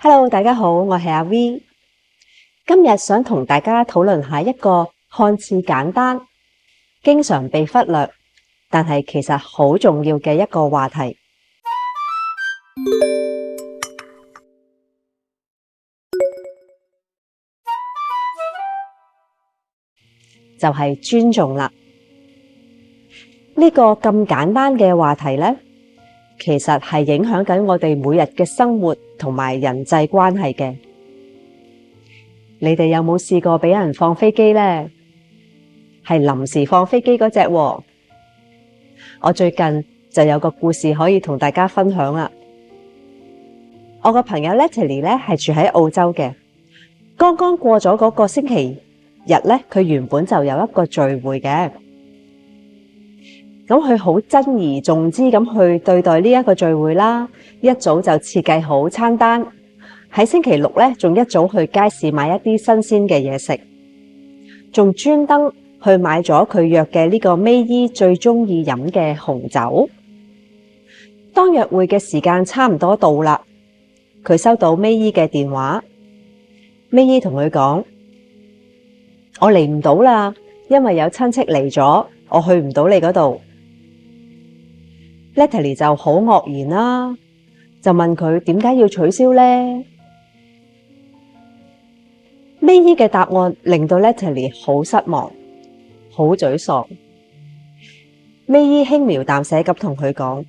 Hello，大家好，我係阿 V。今日想同大家討論下一個看似簡單、經常被忽略，但係其實好重要嘅一個話題，就係尊重啦。呢個咁簡單嘅話題呢，其實係影響緊我哋每日嘅生活同埋人際關係嘅。你哋有冇試過俾人放飛機呢？係臨時放飛機嗰隻喎。我最近就有個故事可以同大家分享啦。我個朋友 Natalie 咧係住喺澳洲嘅，剛剛過咗嗰個星期日咧，佢原本就有一個聚會嘅。咁佢好珍而重之咁去對待呢一個聚會啦，一早就設計好餐單，喺星期六咧仲一早去街市買一啲新鮮嘅嘢食，仲專登去買咗佢約嘅呢個 May 姨最中意飲嘅紅酒。當約會嘅時間差唔多到啦，佢收到 May 姨嘅電話。May 姨同佢講：我嚟唔到啦，因為有親戚嚟咗，我去唔到你嗰度。Natalie 就好愕然啦，就問佢點解要取消呢？May 姨嘅答案令到 Natalie 好失望，好沮喪。May 姨輕描淡寫咁同佢講：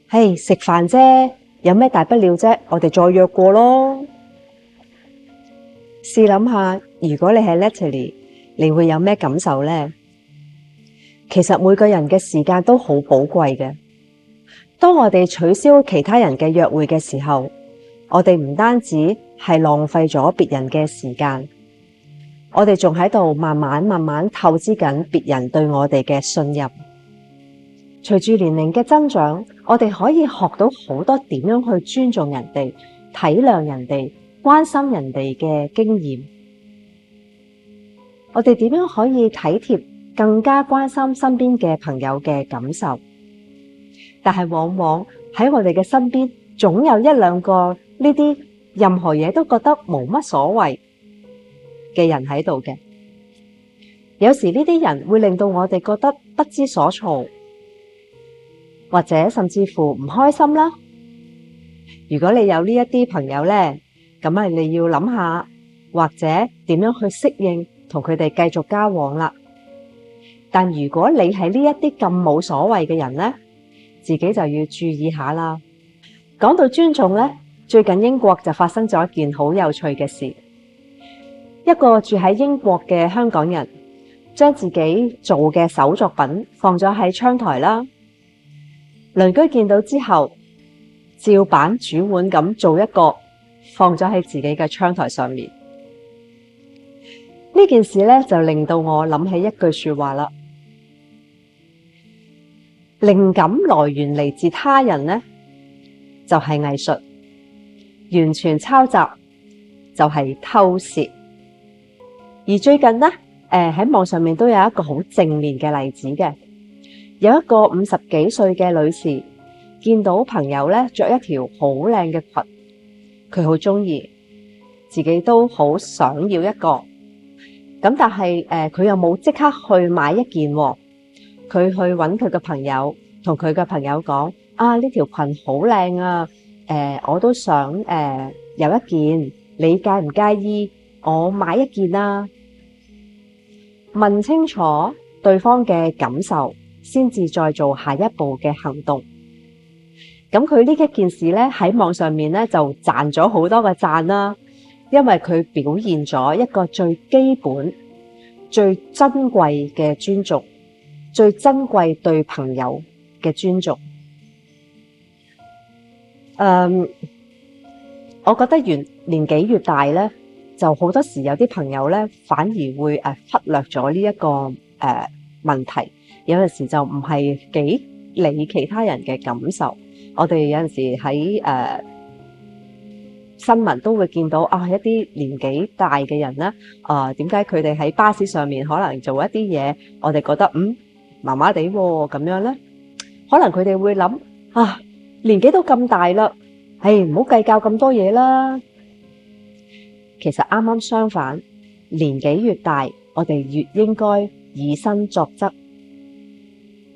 嘿，食飯啫，有咩大不了啫？我哋再約過咯。試諗下，如果你係 Natalie，你會有咩感受呢？其實每個人嘅時間都好寶貴嘅。當我哋取消其他人嘅約會嘅時候，我哋唔單止係浪費咗別人嘅時間，我哋仲喺度慢慢透支緊別人對我哋嘅信任。隨住年齡嘅增長，我哋可以學到好多點樣去尊重人哋、體諒人哋、關心人哋嘅經驗。我哋點樣可以體貼、更加關心身邊嘅朋友嘅感受？但係往往喺我哋嘅身邊，總有一兩個呢啲任何嘢都覺得冇乜所謂嘅人喺度嘅。有時呢啲人會令到我哋覺得不知所措，或者甚至乎唔開心啦。如果你有呢一啲朋友呢，咁啊你要諗下，或者點樣去適應同佢哋繼續交往啦。但如果你係呢一啲咁冇所謂嘅人呢，自己就要注意下啦。講到尊重呢，最近英國就發生咗一件好有趣嘅事。一個住喺英國嘅香港人，將自己做嘅手作品放咗喺窗台啦。鄰居見到之後，照板煮碗咁做一個，放咗喺自己嘅窗台上面。呢件事呢，就令到我諗起一句說話啦。靈感來源嚟自他人呢，就係藝術；完全抄襲就係偷竊。而最近呢，喺網上面都有一個好正面嘅例子嘅，有一個50幾歲嘅女士見到朋友呢着一條好靚嘅裙，佢好中意，自己都好想要一個，咁但係佢又冇即刻去買一件喎。佢去揾佢嘅朋友，同佢嘅朋友講：啊，呢條裙好靚啊！我都想有一件，你介唔介意我買一件啊？問清楚對方嘅感受，先至再做下一步嘅行動。咁佢呢一件事咧喺網上面咧就賺咗好多個讚啦，因為佢表現咗一個最基本、最珍貴嘅尊重。最珍貴對朋友嘅尊重。我覺得年紀越大咧，就好多時有啲朋友咧，反而會忽略咗呢一個問題。有陣時就唔係幾理其他人嘅感受。我哋有陣時喺新聞都會見到一啲年紀大嘅人咧，點解佢哋喺巴士上面可能做一啲嘢，我哋覺得麻麻地喎咁樣咧，可能佢哋會諗年紀都咁大啦，唔好計較咁多嘢啦。其實啱啱相反，年紀越大，我哋越應該以身作則。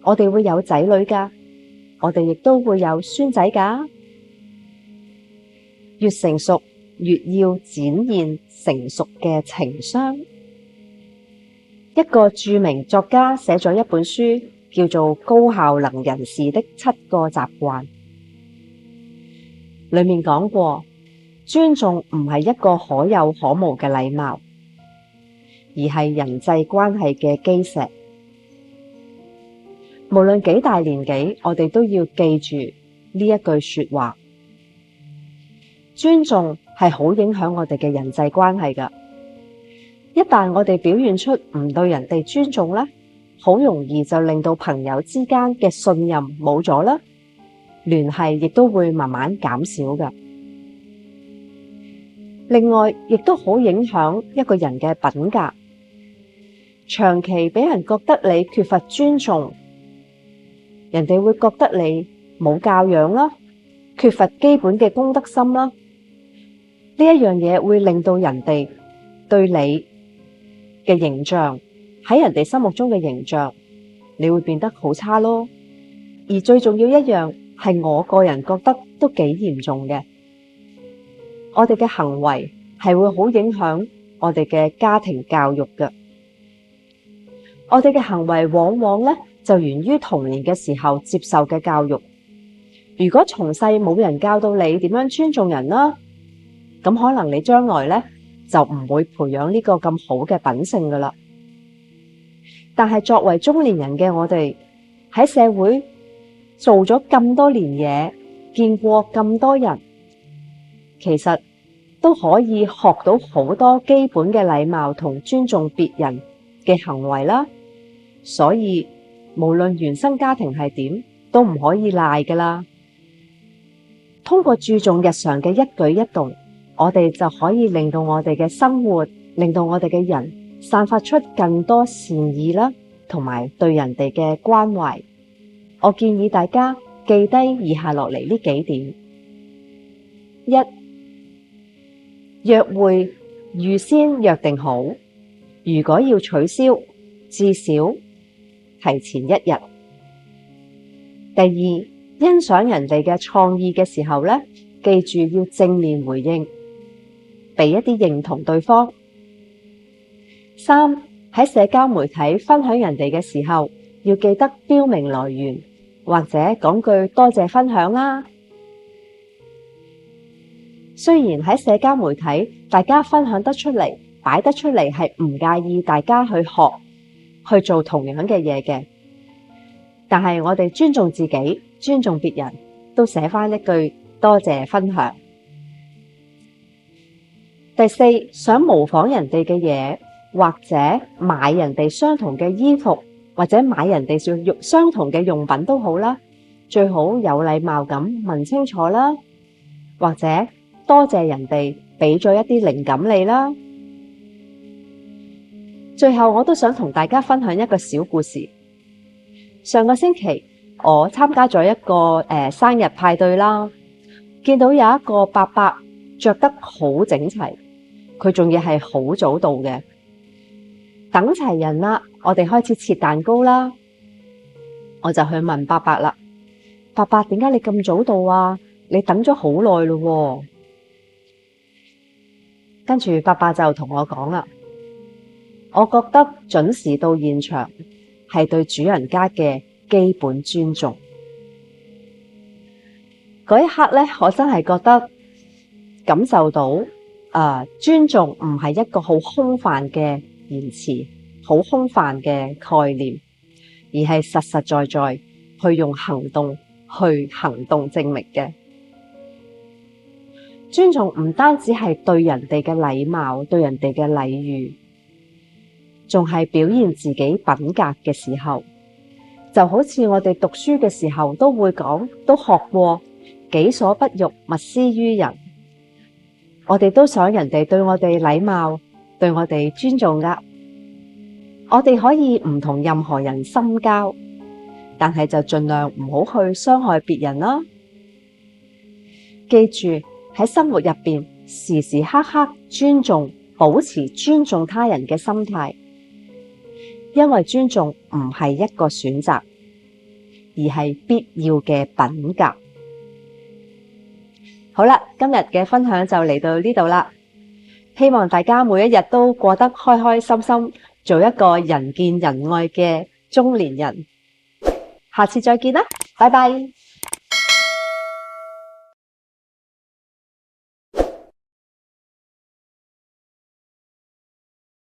我哋會有仔女㗎，我哋亦都會有孫仔㗎。越成熟，越要展現成熟嘅情商。一個著名作家寫咗一本書，叫做《高效能人士的7個習慣》，裏面講過，尊重唔係一個可有可無嘅禮貌，而係人際關係嘅基石。無論幾大年紀，我哋都要記住呢一句說話。尊重係好影響我哋嘅人際關係㗎。一旦我哋表現出唔對人哋尊重咧，好容易就令到朋友之間嘅信任冇咗啦，聯繫亦都會慢慢減少㗎。另外，亦都好影響一個人嘅品格。長期俾人覺得你缺乏尊重，人哋會覺得你冇教養啦，缺乏基本嘅公德心啦。呢一樣嘢會令到人哋對你嘅形象，喺人哋心目中嘅形象，你會變得好差咯。而最重要一樣係我個人覺得都幾嚴重嘅，我哋嘅行為係會好影響我哋嘅家庭教育嘅。我哋嘅行為往往咧就源於童年嘅時候接受嘅教育。如果從細冇人教到你點樣尊重人啦，咁可能你將來咧就唔會培養呢個咁好嘅品性噶啦。但係作為中年人嘅我哋喺社會做咗咁多年嘢，見過咁多人，其實都可以學到好多基本嘅禮貌同尊重別人嘅行為啦。所以無論原生家庭係點，都唔可以賴噶啦。通過注重日常嘅一舉一動，我哋就可以令到我哋嘅生活，令到我哋嘅人散發出更多善意啦，同埋對人哋嘅關懷。我建議大家記低以下落嚟呢幾點：一、約會預先約定好，如果要取消，至少提前1日。第二，欣賞人哋嘅創意嘅時候咧，記住要正面回應，俾一啲認同對方。三，喺社交媒體分享人哋嘅時候，要記得標明來源，或者講句多謝分享啦。雖然喺社交媒體大家分享得出嚟，擺得出嚟係唔介意大家去學去做同樣嘅嘢嘅，但係我哋尊重自己，尊重別人，都寫返一句多謝分享。第四，想模仿人哋嘅嘢，或者買人哋相同嘅衣服，或者買人哋相同嘅用品都好啦，最好有禮貌咁問清楚啦，或者多謝人哋俾咗一啲靈感你啦。最後我都想同大家分享一個小故事。上個星期我參加咗一個生日派對啦，見到有一個伯伯着得好整齊，佢仲要係好早到嘅。等齊人啦，我哋開始切蛋糕啦。我就去問伯伯啦，伯伯，點解你咁早到啊？你等咗好耐咯。跟住伯伯就同我講啦，我覺得準時到現場係對主人家嘅基本尊重。嗰一刻咧，我真係覺得感受到尊重唔係一個好空泛嘅言辭，好空泛嘅概念，而係實實在在去用行動去行動證明嘅。尊重唔單止係對人哋嘅禮貌，對人哋嘅禮遇，仲係表現自己品格嘅時候。就好似我哋讀書嘅時候都會講，都學過己所不欲，勿施於人。我哋都想人哋對我哋禮貌，對我哋尊重㗎。我哋可以唔同任何人深交，但係就盡量唔好去傷害別人啦。記住喺生活入邊時時刻刻尊重，保持尊重他人嘅心態，因為尊重唔係一個選擇，而係必要嘅品格。好啦，今日嘅分享就嚟到呢度啦，希望大家每一日都過得開開心心，做一個人見人愛嘅中年人。下次再見啦，拜拜。